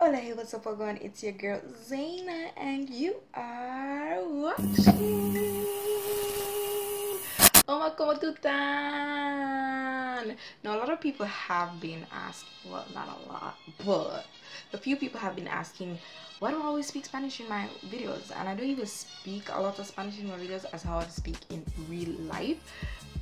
Hola, hey, what's up, everyone? It's your girl Zaina, and you are watching. Oma, ¿cómo tú tan? Now, a lot of people have been asking, well, not a lot, but a few people have been asking, why do I always speak Spanish in my videos? And I don't even speak a lot of Spanish in my videos as how I speak in real life.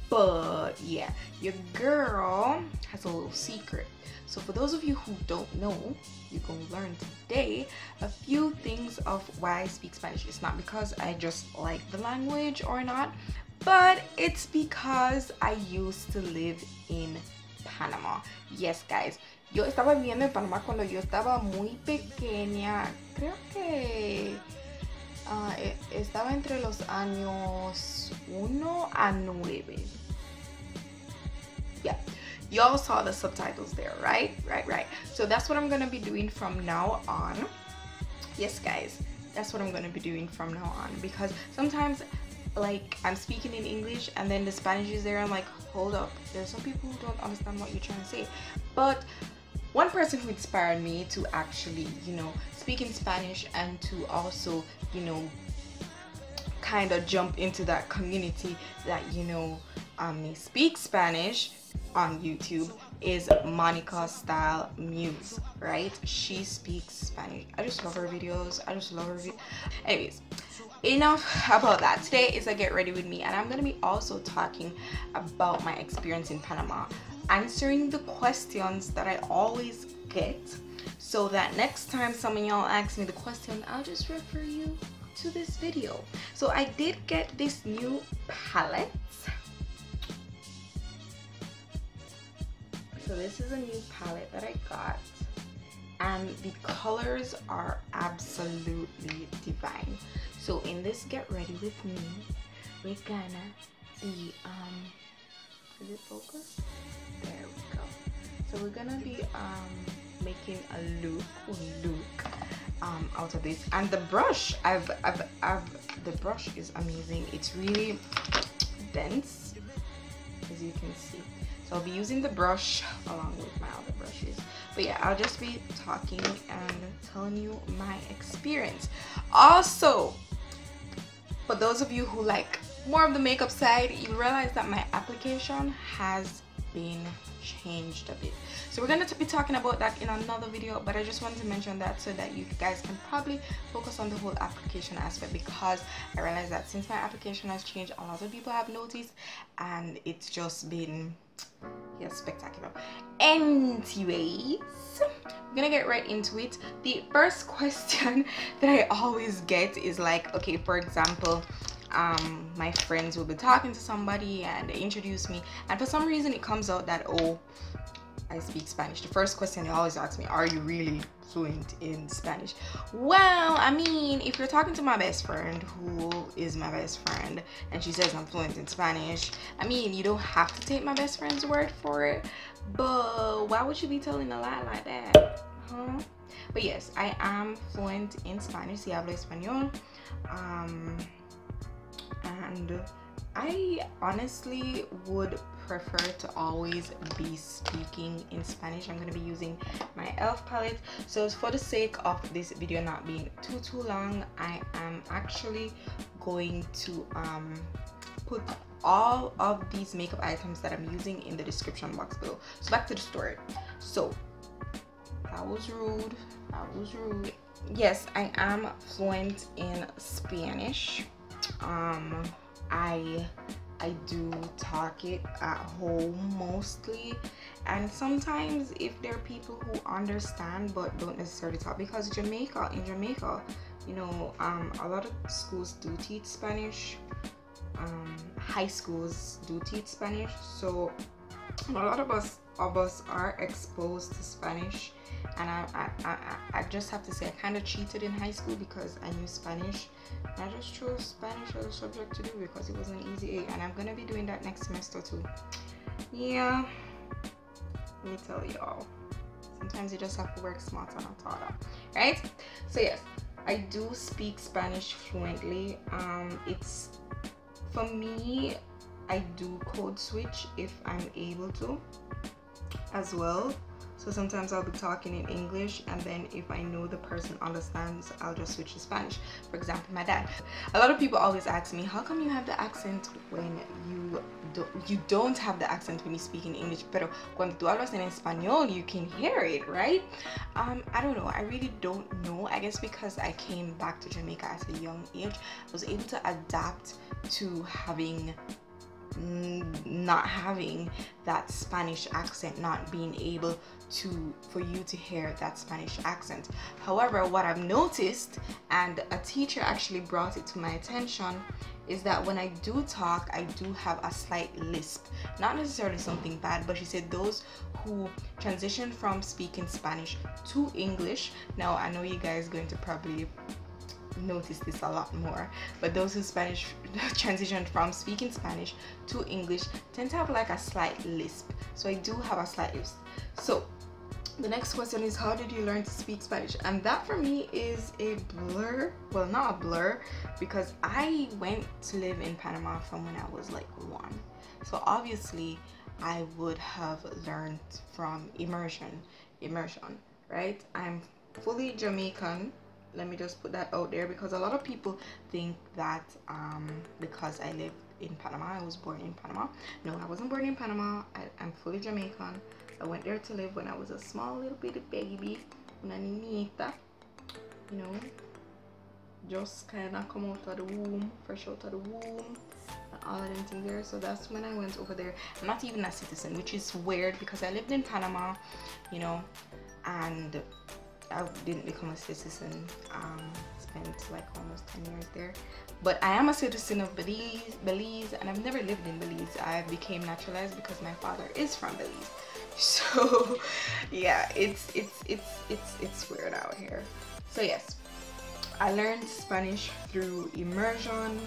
But yeah, your girl has a little secret. So for those of you who don't know, you're gonna learn today a few things of why I speak Spanish. It's not because I just like the language or not, but it's because I used to live in Panama. Yes, guys, yo estaba viviendo en Panamá cuando yo estaba muy pequeña. Creo que estaba entre los años 1 a 9. Yeah, y'all saw the subtitles there, right? Right. So that's what I'm gonna be doing from now on. Yes, guys, that's what I'm gonna be doing from now on, because sometimes like I'm speaking in English and then the Spanish is there. I'm like, hold up, there's some people who don't understand what you're trying to say. But one person who inspired me to actually, speak in Spanish and to also, kind of jump into that community that, speak Spanish on YouTube is Monica Style Muse, right? She speaks Spanish. I just love her videos. Anyways, enough about that. Today is a get ready with me, and I'm gonna be also talking about my experience in Panama, answering the questions that I always get, so that next time some of y'all ask me the question, I'll just refer you to this video. So I did get this new palette. So this is a new palette that I got, and the colors are absolutely divine. So in this get ready with me, we're gonna be is it focused? There we go. So we're gonna be making a look out of this. And the brush, the brush is amazing. It's really dense, as you can see. So I'll be using the brush along with my other brushes. But yeah, I'll just be talking and telling you my experience. Also, for those of you who like more of the makeup side, you realize that my application has been changed a bit. So we're going to be talking about that in another video, but I just wanted to mention that so that you guys can probably focus on the whole application aspect, because I realized that since my application has changed, a lot of people have noticed, and it's just been spectacular. Anyways, I'm gonna get right into it. The first question that I always get is like, okay, for example, my friends will be talking to somebody and they introduce me, and for some reason it comes out that, oh, I speak Spanish. The first question they always ask me, are you really fluent in Spanish? Well, I mean, if you're talking to my best friend, who is my best friend, and she says I'm fluent in Spanish, I mean, you don't have to take my best friend's word for it, but why would you be telling a lie like that? Huh? But yes, I am fluent in Spanish. Si hablo español. And I honestly would prefer to always be speaking in Spanish. I'm going to be using my e.l.f. palette. So for the sake of this video not being too long, I am actually going to put all of these makeup items that I'm using in the description box below. So back to the story. So that was rude. Yes, I am fluent in Spanish. I do talk it at home mostly, and sometimes if there are people who understand but don't necessarily talk, because in Jamaica, a lot of schools do teach Spanish, high schools do teach Spanish, so a lot of us are exposed to Spanish. And I just have to say, I kind of cheated in high school because I knew Spanish. And I just chose Spanish as a subject to do because it was an easy A, and I'm gonna be doing that next semester too. Yeah, let me tell y'all, sometimes you just have to work smarter, not harder, right? So yes, I do speak Spanish fluently. It's, for me, I do code switch if I'm able to as well. So sometimes I'll be talking in English, and then if I know the person understands, I'll just switch to Spanish. For example, my dad. A lot of people always ask me, how come you have the accent when you don't have the accent when you speak in English? Pero cuando tú hablas en español, you can hear it, right? I don't know. I really don't know. I guess because I came back to Jamaica at a young age, I was able to adapt to not having that Spanish accent, not being able for you to hear that Spanish accent. However, what I've noticed, and a teacher actually brought it to my attention, is that when I do talk, I do have a slight lisp. Not necessarily something bad, but she said those who transition from speaking Spanish to English, now I know you guys are going to probably notice this a lot more, but those who transitioned from speaking Spanish to English tend to have like a slight lisp. So I do have a slight lisp. So the next question is, how did you learn to speak Spanish? And that for me is a blur. Well, not a blur, because I went to live in Panama from when I was like 1. So obviously I would have learned from immersion, right? I'm fully Jamaican. Let me just put that out there, because a lot of people think that because I live in Panama, I was born in Panama. No, I wasn't born in Panama. I'm fully Jamaican. I went there to live when I was a small little bitty baby, una niñita, you know, just kind of come out of the womb, fresh out of the womb, and all of them things there. So that's when I went over there. I'm not even a citizen, which is weird because I lived in Panama, you know, and I didn't become a citizen. Spent like almost 10 years there, but I am a citizen of Belize, and I've never lived in Belize. I became naturalized because my father is from Belize. So yeah, it's weird out here. So yes, I learned Spanish through immersion.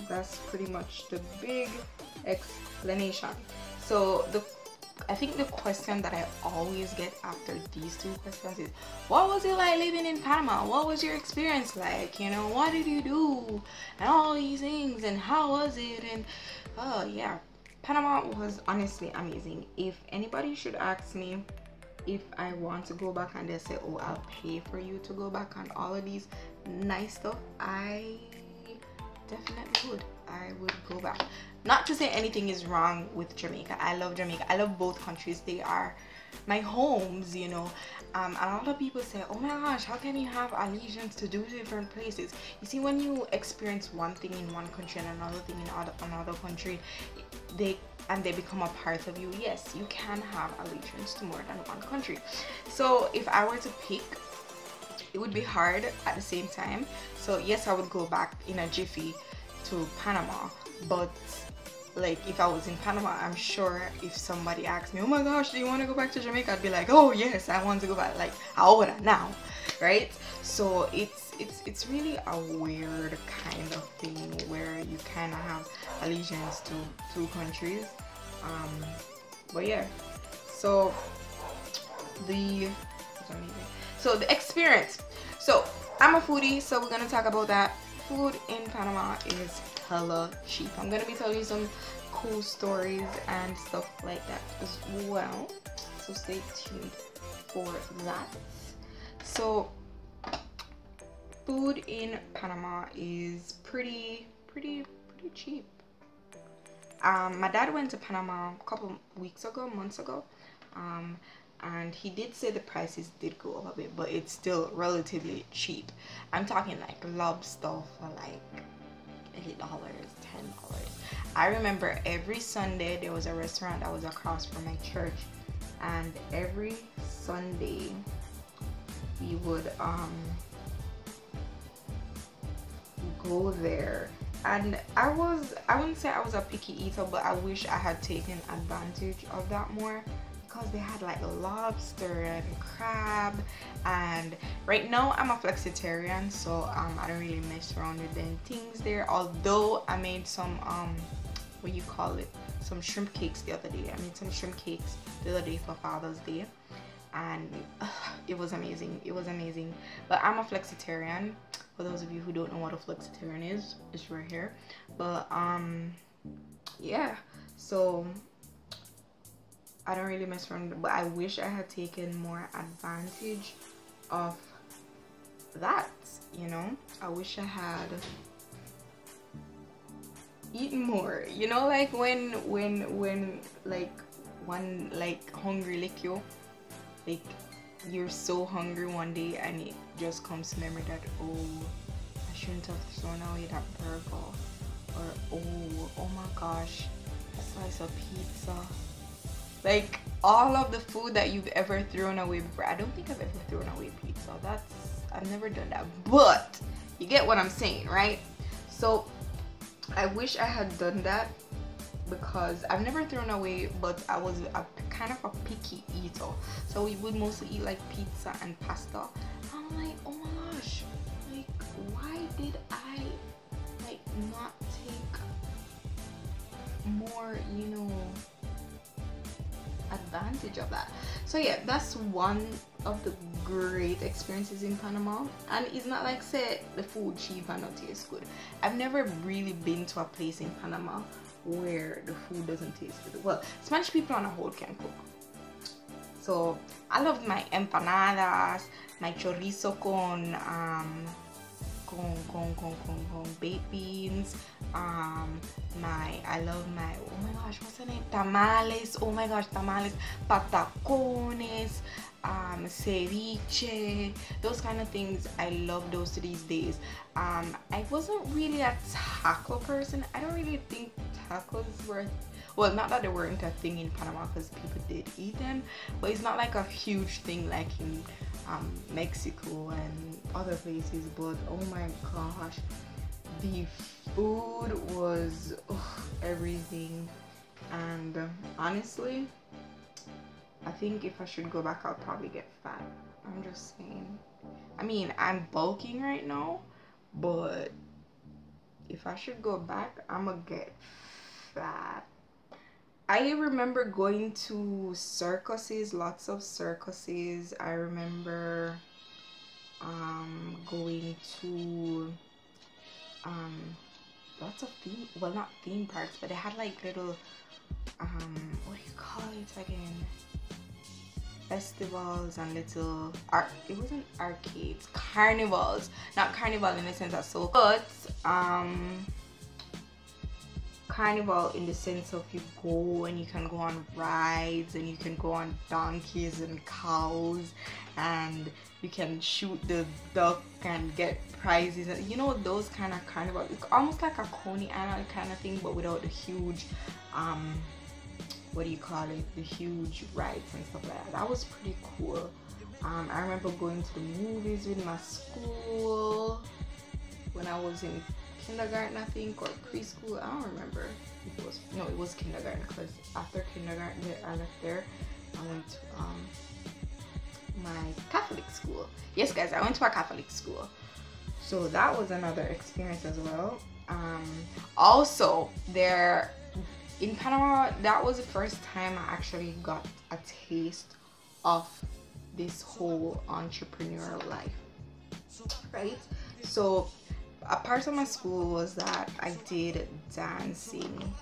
That's pretty much the big explanation. So I think the question that I always get after these 2 questions is, what was it like living in Panama? What was your experience like? You know, what did you do? And all these things, and how was it? And oh yeah, Panama was honestly amazing. If anybody should ask me if I want to go back and they say, oh, I'll pay for you to go back and all of these nice stuff, I definitely would. I would go back. Not to say anything is wrong with Jamaica. I love Jamaica. I love both countries. They are my homes, you know. And a lot of people say, oh my gosh, how can you have allegiance to 2 different places? You see, when you experience one thing in one country and another thing in another country, they become a part of you. Yes, you can have allegiance to more than one country. So if I were to pick, it would be hard at the same time. So yes, I would go back in a jiffy to Panama, but like if I was in Panama, I'm sure if somebody asked me, oh my gosh, do you want to go back to Jamaica, I'd be like, oh yes, I want to go back, like ahora, now, right? So it's really a weird kind of thing where you kind of have allegiance to 2 countries. But yeah, so the experience. So I'm a foodie, so we're gonna talk about that. Food in Panama is hella cheap. I'm gonna be telling you some cool stories and stuff like that as well, so stay tuned for that. So food in Panama is pretty cheap. My dad went to Panama a couple months ago, and he did say the prices did go up a bit, but it's still relatively cheap. I'm talking like lobster for like $8, $10. I remember every Sunday there was a restaurant that was across from my church, and every Sunday we would go there. And I wouldn't say I was a picky eater, but I wish I had taken advantage of that more, because they had like lobster and crab. And right now I'm a flexitarian, so I don't really mess around with them things there, although I made some what you call it, some shrimp cakes the other day. I made some shrimp cakes the other day for Father's Day, and it was amazing. It was amazing. But I'm a flexitarian. For those of you who don't know what a flexitarian is, it's right here. But yeah, so I don't really mess around, but I wish I had taken more advantage of that, you know. I wish I had eaten more, you know, like when like one like hungry lick you, like you're so hungry one day and it just comes to memory that, oh, I shouldn't have thrown away that burger, or oh my gosh, a slice of pizza. Like all of the food that you've ever thrown away before. I don't think I've ever thrown away pizza. I've never done that, but you get what I'm saying, right? So I wish I had done that, because I've never thrown away, but I was a kind of a picky eater, so we would mostly eat like pizza and pasta. I'm like, oh my gosh, like why did I like not take more, you know, advantage of that? So yeah, that's one of the great experiences in Panama. And it's not like say the food cheap and not taste good. I've never really been to a place in Panama where the food doesn't taste good. Well, Spanish people on a whole can cook. So I loved my empanadas, my chorizo con baked beans, I love my, oh my gosh, what's the name, tamales, oh my gosh, tamales, patacones, ceviche, those kind of things. I love those to these days. I wasn't really a taco person. I don't really think tacos were, well, not that they weren't a thing in Panama, because people did eat them, but it's not like a huge thing like in Mexico and other places. But oh my gosh, the food was everything. And honestly, I think if I should go back, I'll probably get fat. I'm just saying. I mean, I'm bulking right now, but if I should go back, I'm gonna get fat. I remember going to circuses, lots of circuses. I remember going to lots of theme, well, not theme parks, but they had like little what do you call it again, festivals and little art, it wasn't arcades, carnivals, not carnival in the sense of so, but carnival in the sense of you go and you can go on rides and you can go on donkeys and cows and you can shoot the duck and get prizes, and you know, those kind of carnival. It's almost like a Coney Island kind of thing, but without the huge what do you call it, the huge rides and stuff like that. That was pretty cool. I remember going to the movies with my school when I was in kindergarten, I think, or preschool. I don't remember if it was, no, it was kindergarten, because after kindergarten I left there. I went to my Catholic school. Yes guys, I went to a Catholic school, so that was another experience as well. Also there in Panama, that was the first time I actually got a taste of this whole entrepreneurial life, right? So a part of my school was that I did dancing,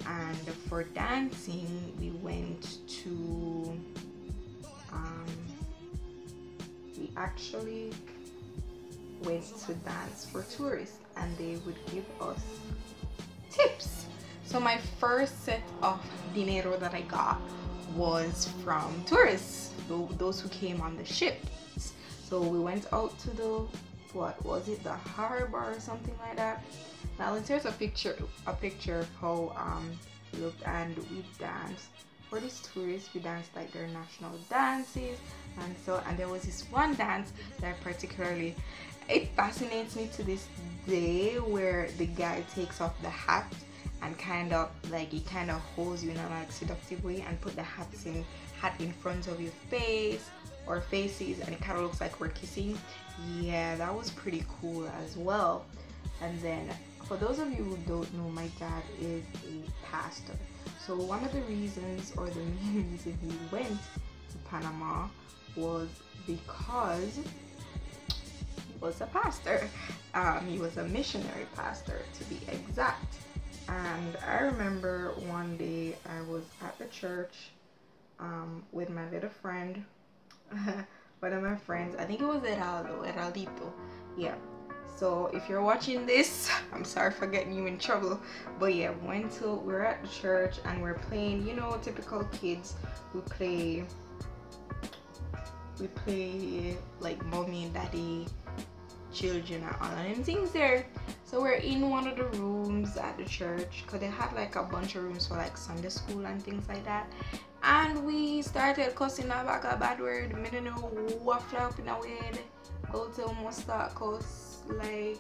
and for dancing we went to we actually went to dance for tourists, and they would give us tips. So my first set of dinero that I got was from tourists, those who came on the ships. So we went out to the, what was it, the harbor or something like that. Now here's a picture of how we looked, and we danced for these tourists. We danced like their national dances, and so, and there was this one dance that particularly, it fascinates me to this day, where the guy takes off the hat and kind of like, he kind of holds you in a like seductive way and put the hat in front of your face or faces, and it kind of looks like we're kissing. Yeah, that was pretty cool as well. And then for those of you who don't know, my dad is a pastor. So one of the reasons, or the main reason he went to Panama, was because he was a pastor. He was a missionary pastor, to be exact. And I remember one day I was at the church with my little friend. One of my friends, I think it was Heraldito. Yeah. So if you're watching this, I'm sorry for getting you in trouble. But yeah, we're at the church and we're playing, you know, typical kids. We play like mommy and daddy, children, and all of them things there. So we're in one of the rooms at the church, because they had like a bunch of rooms for like Sunday school and things like that. And we started cussing about a bad word. I don't know what fly up in a way. Go to almost start cuss like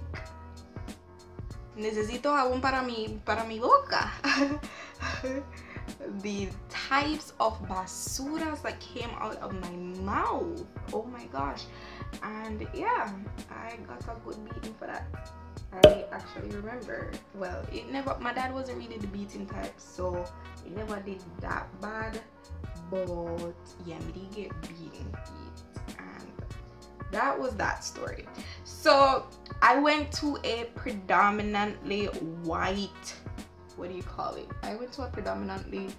necesito jabón para mi boca. The types of basuras that came out of my mouth, oh my gosh. And yeah, I got a good beating for that. I actually remember, well, my dad wasn't really the beating type, so it never did that bad, but yeah, me did get beaten, and that was that story. So I went to a predominantly white, what do you call it? I went to a predominantly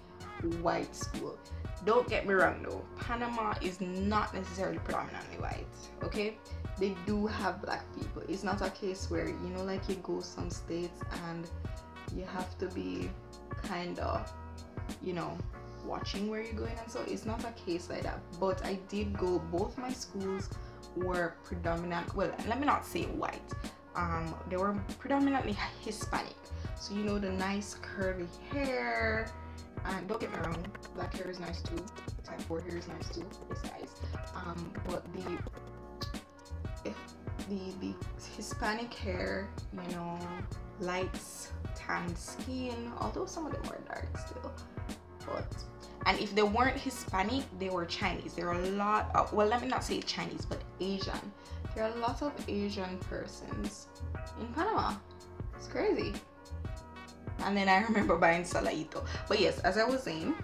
white school. Don't get me wrong though, Panama is not necessarily predominantly white, okay? They do have black people. It's not a case where, you know, like you go some states and you have to be kind of, you know, watching where you're going, and so it's not a case like that. But I did go, both my schools were predominant, well, let me not say white, they were predominantly Hispanic. So you know, the nice curly hair, and don't get me wrong, black hair is nice too, type 4 hair is nice too, it's nice, but the Hispanic hair, you know, lights, tan skin, although some of them were dark still, but, and if they weren't Hispanic, they were Chinese. There are a lot of, well, let me not say Chinese, but Asian. There are a lot of Asian persons in Panama. It's crazy. And then I remember buying salaito. But yes, as I was saying,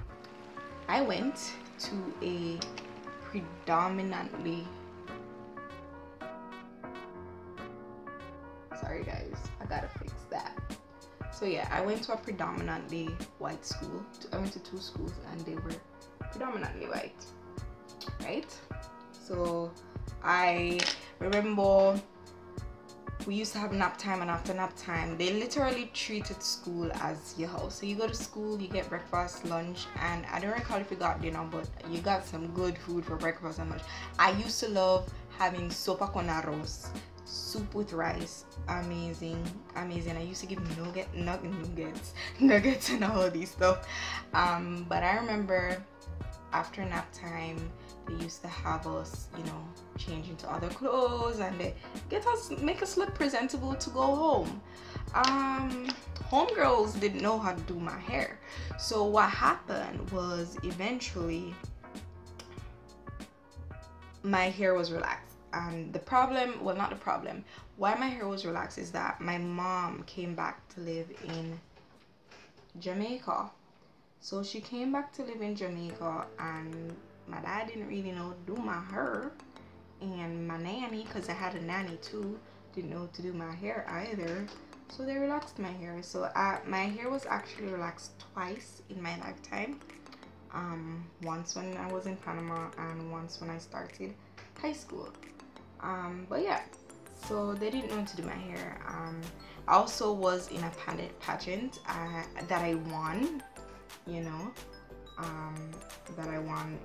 I went to a predominantly, sorry guys, I gotta fix that. So yeah, I went to a predominantly white school. I went to 2 schools and they were predominantly white, right? So I remember we used to have nap time, and after nap time they literally treated school as your house. So you go to school, you get breakfast, lunch, and I don't recall if you got dinner, but you got some good food for breakfast and lunch. I used to love having sopa con arroz, soup with rice. Amazing. I used to give nuggets and all this stuff. But I remember after nap time they used to have us, you know, change into other clothes, and they make us look presentable to go home. Homegirls didn't know how to do my hair, so what happened was eventually my hair was relaxed. And the problem, well, not the problem, why my hair was relaxed is that my mom came back to live in Jamaica. So she came back to live in Jamaica, and my dad didn't really know to do my hair, and my nanny, because I had a nanny too, didn't know to do my hair either, so they relaxed my hair. So my hair was actually relaxed twice in my lifetime, once when I was in Panama and once when I started high school. But yeah, so they didn't know to do my hair. I also was in a pageant that I won, you know, that I won.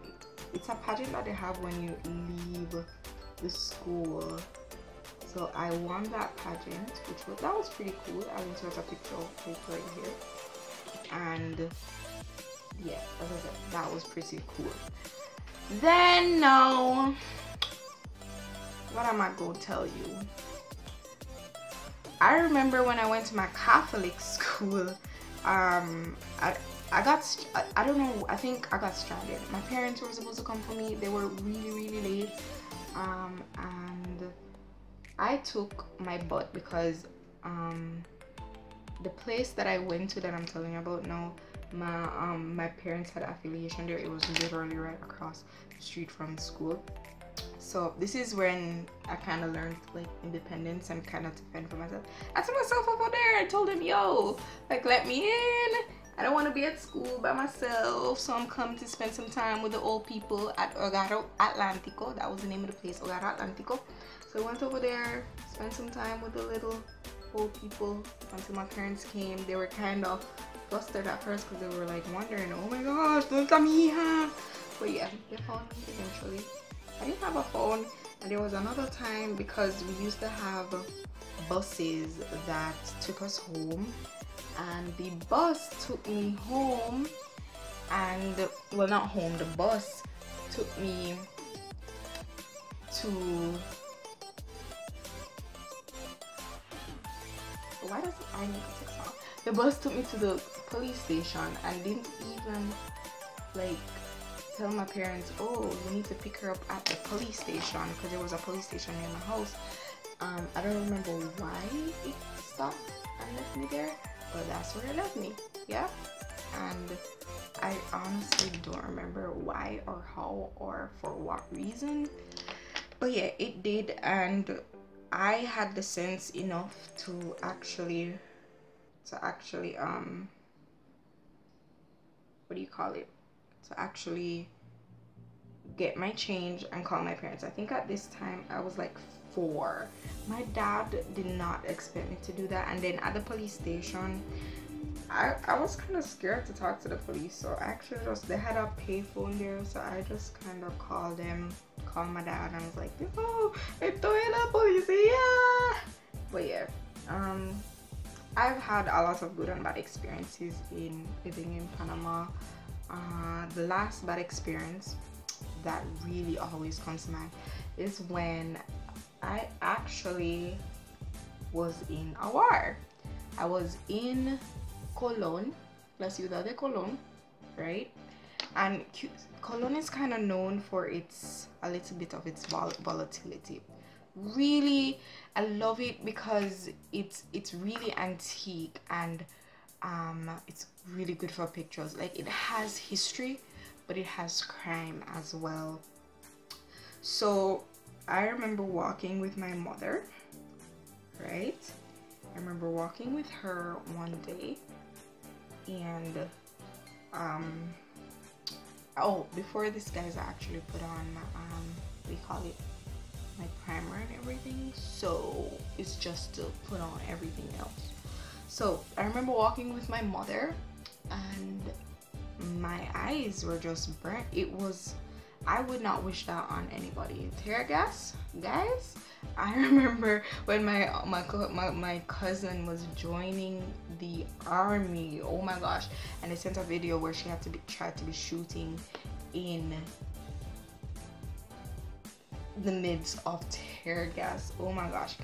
It's a pageant that they have when you leave the school. So I won that pageant, that was pretty cool. I will insert a picture of it right here. And yeah, as I said, that was pretty cool. Then now, what am I gonna tell you? I remember when I went to my Catholic school, I don't know, I think I got stranded. My parents were supposed to come for me. They were really late, and I took my butt because the place that I went to that I'm telling you about now, my parents had affiliation there. It was literally right across the street from school. So this is when I kind of learned like independence and kind of to fend for myself. I took myself over there. I told him, yo, like, let me in. I don't want to be at school by myself, so I'm coming to spend some time with the old people at Hogar Atlantico. That was the name of the place, Hogar Atlantico. So I went over there, spent some time with the little old people until my parents came. They were kind of flustered at first because they were like wondering, oh my gosh, don't come here. But yeah, they found me eventually. I didn't have a phone, and there was another time because we used to have buses that took us home, and the bus took me home, and well, not home, the bus took me to, why does I need to take off? The bus took me to the police station and didn't even like tell my parents, oh, we need to pick her up at the police station, because there was a police station near my house. I don't remember why it stopped and left me there, but that's where it left me. Yeah, and I honestly don't remember why or how or for what reason, but yeah, it did. And I had the sense enough to actually what do you call it, to actually get my change and call my parents. I think at this time I was like 4. My dad did not expect me to do that, and then at the police station I was kind of scared to talk to the police, so I actually just, they had a payphone there, so I just kind of called my dad, and I was like, oh, estoy en la policía. But yeah, I've had a lot of good and bad experiences in living in Panama. The last bad experience that really always comes to mind is when I actually was in a war. I was in Colón, La Ciudad de Colón, right? And Colón is kind of known for a little bit of its volatility. Really, I love it because it's really antique, and it's really good for pictures. Like, it has history, but it has crime as well. So I remember walking with my mother, right? I remember walking with her one day, and oh, before this, guys, I actually put on my we call it my primer and everything, so it's just to put on everything else. So I remember walking with my mother, and my eyes were just burnt. It was, I would not wish that on anybody. Tear gas, guys. I remember when my cousin was joining the army. Oh my gosh! And they sent a video where she had to tried to be shooting in the midst of tear gas. Oh my gosh!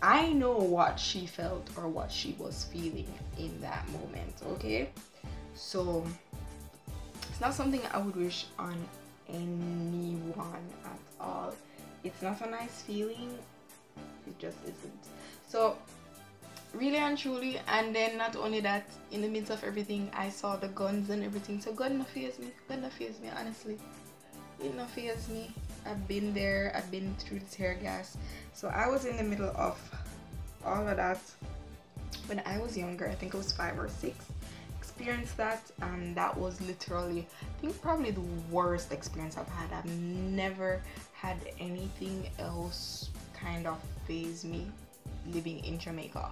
I know what she felt or what she was feeling in that moment. Okay, so it's not something I would wish on anyone at all. It's not a nice feeling, it just isn't. So really and truly, and then not only that, in the midst of everything, I saw the guns and everything. So God no fears me, honestly. It no fears me. I've been there, I've been through the tear gas. So I was in the middle of all of that when I was younger. I think I was 5 or 6. Experienced that, and that was literally, I think, probably the worst experience I've had. I've never had anything else kind of faze me living in Jamaica,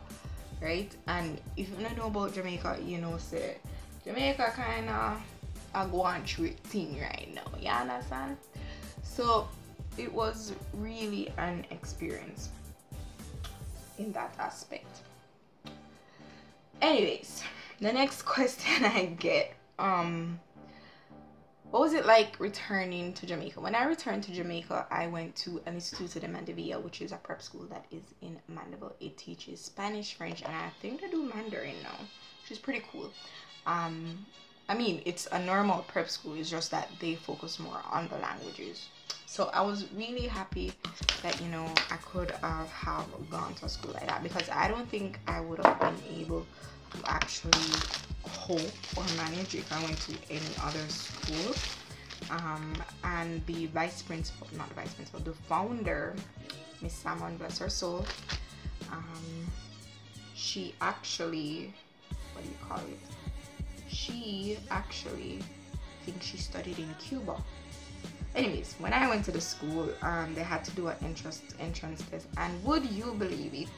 right? And if you don't know about Jamaica, you know, say Jamaica kind of a go on through thing right now, you understand? So it was really an experience in that aspect. Anyways, the next question I get, what was it like returning to Jamaica? When I returned to Jamaica, I went to an Instituto de Mandevilla, which is a prep school that is in Mandeville. It teaches Spanish, French, and I think they do Mandarin now, which is pretty cool. I mean, it's a normal prep school, it's just that they focus more on the languages. So I was really happy that, you know, I could have gone to a school like that, because I don't think I would have been able to actually cope or manage if I went to any other school. And the vice principal, not the vice principal, the founder, Miss Salmon, bless her soul, she actually, what do you call it? she actually, I think she studied in Cuba. Anyways, when I went to the school, they had to do an entrance test, and would you believe it,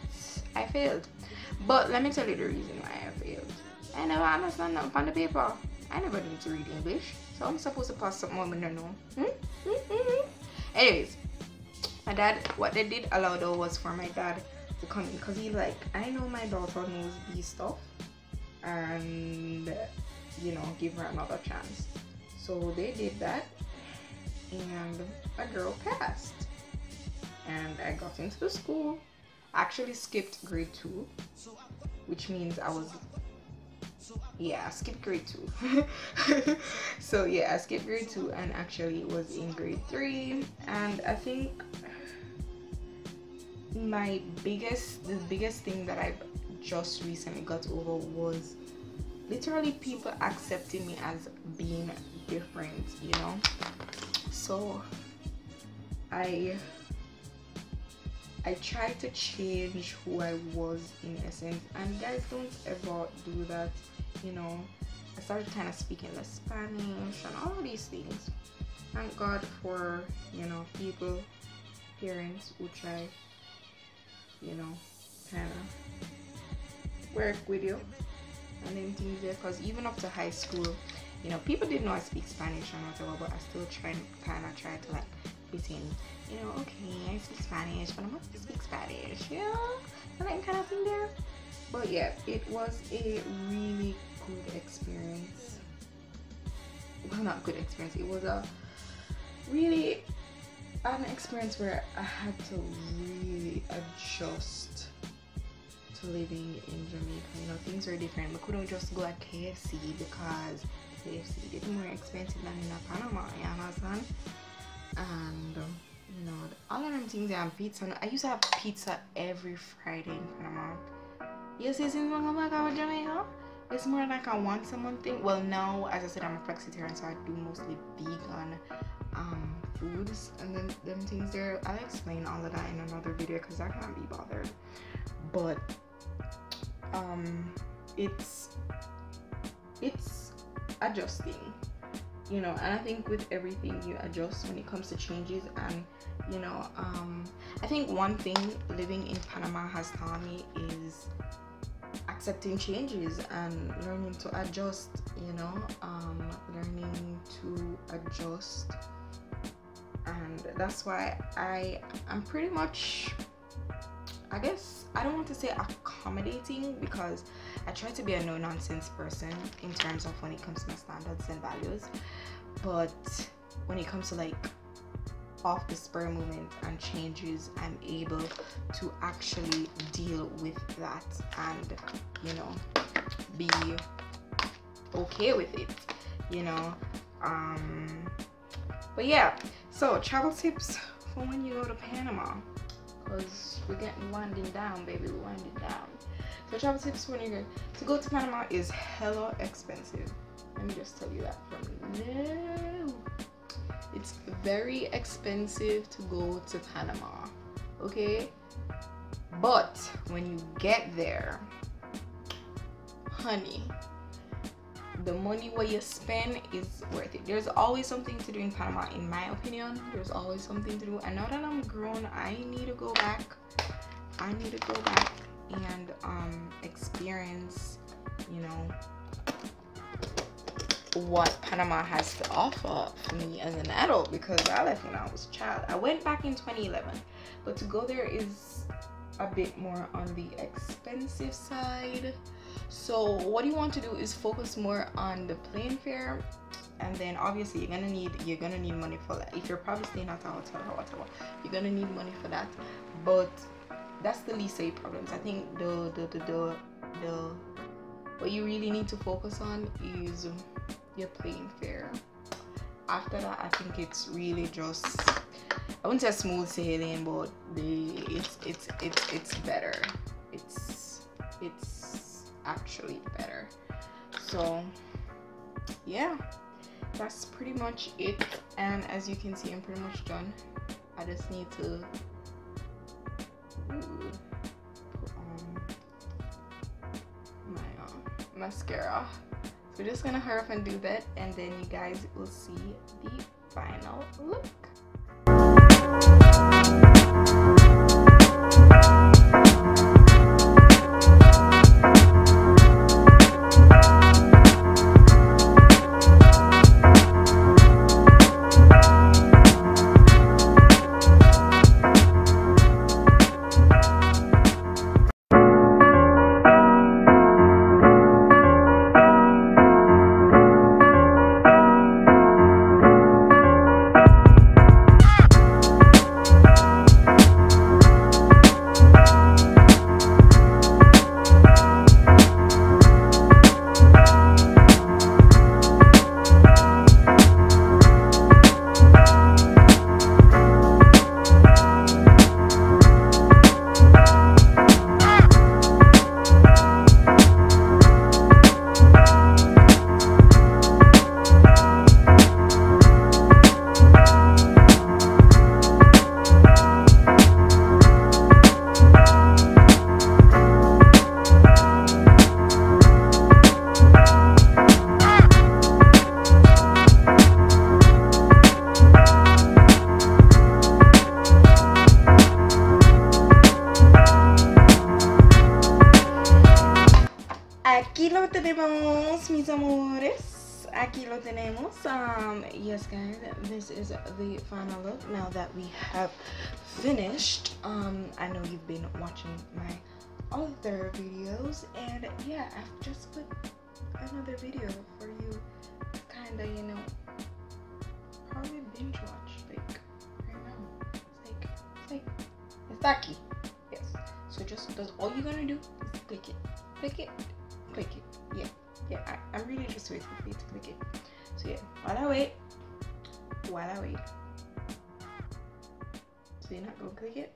I failed. But let me tell you the reason why I failed. I never understand nothing on the paper. I never need to read English, so I'm supposed to pass something I don't know. Anyways, my dad, what they did allow though was for my dad to come in, because he like, I know my daughter knows these stuff, and you know, give her another chance. So they did that, and a girl passed, and I got into the school. I actually skipped grade 2, which means I was, yeah, I skipped grade 2. So yeah, I skipped grade 2 and actually was in grade 3. And I think the biggest thing that I've just recently got over was literally people accepting me as being different, you know. So I tried to change who I was in essence, and guys, don't ever do that, you know. I started kind of speaking less Spanish and all of these things. Thank God for, you know, people, parents who try, you know, kind of work with you and then things there, because even up to high school, you know, people didn't know I speak Spanish and whatever, but I still try to like fit in, you know, okay, I speak Spanish, but I'm not to speak Spanish, yeah, and that kind of thing there. But yeah, it was a really good experience. Well, not good experience, it was a really an experience where I had to really adjust to living in Jamaica. You know, things were different. We couldn't just go at KFC because KFC is more expensive than in Panama, you understand? And you know, all of them things and pizza. I used to have pizza every Friday in Panama. You see, since I come back out of Jamaica, it's more like I want someone thing. Well, now, as I said, I'm a flexitarian, so I do mostly vegan foods and then them things there. I'll explain all of that in another video because I can't be bothered. But it's adjusting, you know, and I think with everything you adjust when it comes to changes. And you know, I think one thing living in Panama has taught me is accepting changes and learning to adjust, you know, learning to adjust. And that's why I'm pretty much, I guess, I don't want to say accommodating, because I try to be a no-nonsense person in terms of when it comes to my standards and values. But when it comes to like off the spur moment and changes, I'm able to actually deal with that and, you know, be okay with it, you know. But yeah, so travel tips for when you go to Panama, because we're getting winding down, baby, we're winding down. So travel tips when you go to Panama is hella expensive. Let me just tell you that from now. It's very expensive to go to Panama, okay? But when you get there, honey, the money what you spend is worth it. There's always something to do in Panama, in my opinion. There's always something to do. And now that I'm grown, I need to go back. I need to go back and experience, you know, what Panama has to offer for me as an adult, because I left when I was a child. I went back in 2011, but to go there is a bit more on the expensive side. So what you want to do is focus more on the plane fare, and then obviously you're gonna need money for that. If you're probably staying at a hotel or whatever, you're gonna need money for that. But that's the least of your problems. I think the what you really need to focus on is your plane fare. After that, I think it's really just, I wouldn't say smooth sailing, but it's better. It's actually better. So yeah, that's pretty much it. And as you can see, I'm pretty much done. I just need to put on my mascara So we're just gonna hurry up and do that, and then you guys will see the final look. Aquí lo tenemos, mis amores. Aquí lo tenemos. Yes, guys, this is the final look. Now that we have finished, I know you've been watching my other videos, and yeah, I've just put another video for you to kind of, you know, probably binge watch. Like right now, it's aquí. Yes. So that's all you're gonna do is click it. Yeah, I'm really just waiting for you to click it. So yeah, while I wait, so you're not gonna click it.